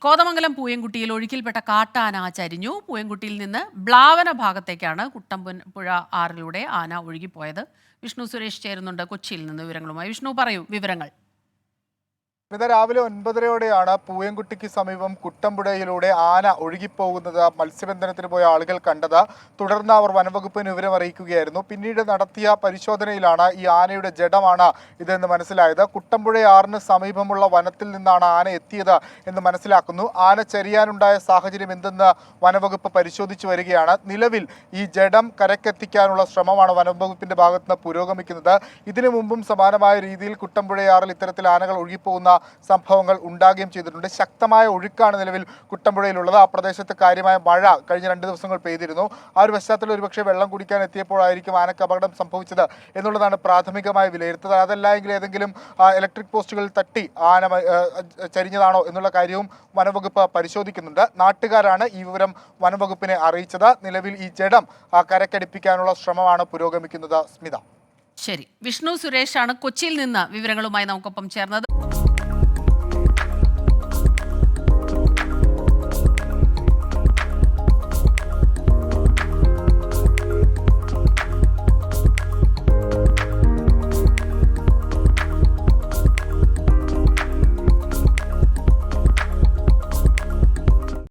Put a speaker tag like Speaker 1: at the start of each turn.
Speaker 1: കോതമംഗലം പൂയംകുട്ടിയിൽ ഒഴുക്കിൽപ്പെട്ട കാട്ടാന ചരിഞ്ഞു. പൂയംകുട്ടിയിൽ നിന്ന് ബ്ലാവന ഭാഗത്തേക്കാണ് കുട്ടമ്പുഴ ആറിലൂടെ ആന ഒഴുകിപ്പോയത്. വിഷ്ണു സുരേഷ് ചേരുന്നുണ്ട് കൊച്ചിയിൽ നിന്ന് വിവരങ്ങളുമായി. വിഷ്ണു, പറയൂ വിവരങ്ങൾ.
Speaker 2: ഇന്ന് രാവിലെ 9:30-യോടെയാണ് പൂയംകുട്ടിക്ക് സമീപം കുട്ടമ്പുഴയിലൂടെ ആന ഒഴുകിപ്പോകുന്നത് മത്സ്യബന്ധനത്തിന് പോയ ആളുകൾ കണ്ടത്. തുടർന്ന് അവർ വനംവകുപ്പിന് വിവരം അറിയിക്കുകയായിരുന്നു. പിന്നീട് നടത്തിയ പരിശോധനയിലാണ് ഈ ആനയുടെ ജഡമാണ് ഇതെന്ന് മനസ്സിലായത്. കുട്ടമ്പുഴയാറിന് സമീപമുള്ള വനത്തിൽ നിന്നാണ് ആന എത്തിയത് എന്ന് മനസ്സിലാക്കുന്നു. ആന ചരിയാനുണ്ടായ സാഹചര്യം എന്തെന്ന് വനംവകുപ്പ് പരിശോധിച്ചു വരികയാണ്. നിലവിൽ ഈ ജഡം കരക്കെത്തിക്കാനുള്ള ശ്രമമാണ് വനംവകുപ്പിന്റെ ഭാഗത്ത് നിന്ന് പുരോഗമിക്കുന്നത്. ഇതിനു മുമ്പും സമാനമായ രീതിയിൽ കുട്ടമ്പുഴയാറിൽ ഇത്തരത്തിൽ ആനകൾ ഒഴുകിപ്പോകുന്ന സംഭവങ്ങൾ ഉണ്ടാകുകയും ചെയ്തിട്ടുണ്ട്. ശക്തമായ ഒഴുക്കാണ് നിലവിൽ കുട്ടമ്പുഴയിലുള്ളത്. ആ പ്രദേശത്ത് കാര്യമായ മഴ കഴിഞ്ഞ 2 ദിവസങ്ങൾ പെയ്തിരുന്നു. ആ ഒരു പശ്ചാത്തലത്തിൽ ഒരുപക്ഷെ വെള്ളം കുടിക്കാൻ എത്തിയപ്പോഴായിരിക്കും ആനക്ക് അപകടം സംഭവിച്ചത് എന്നുള്ളതാണ് പ്രാഥമികമായ വിലയിരുത്തൽ. അതല്ല എങ്കിൽ ഏതെങ്കിലും ഇലക്ട്രിക് പോസ്റ്റുകളിൽ തട്ടി ആന ചരിഞ്ഞതാണോ എന്നുള്ള കാര്യവും വനംവകുപ്പ് പരിശോധിക്കുന്നുണ്ട്. നാട്ടുകാരാണ് ഈ വിവരം വനംവകുപ്പിനെ അറിയിച്ചത്. നിലവിൽ ഈ ജഡം കരക്കടിപ്പിക്കാനുള്ള ശ്രമമാണ് പുരോഗമിക്കുന്നത്. സ്മിത.
Speaker 1: ശരി, വിഷ്ണു സുരേഷാണ് കൊച്ചിയിൽ നിന്ന് വിവരങ്ങളുമായി നമുക്കൊപ്പം ചേർന്നത്.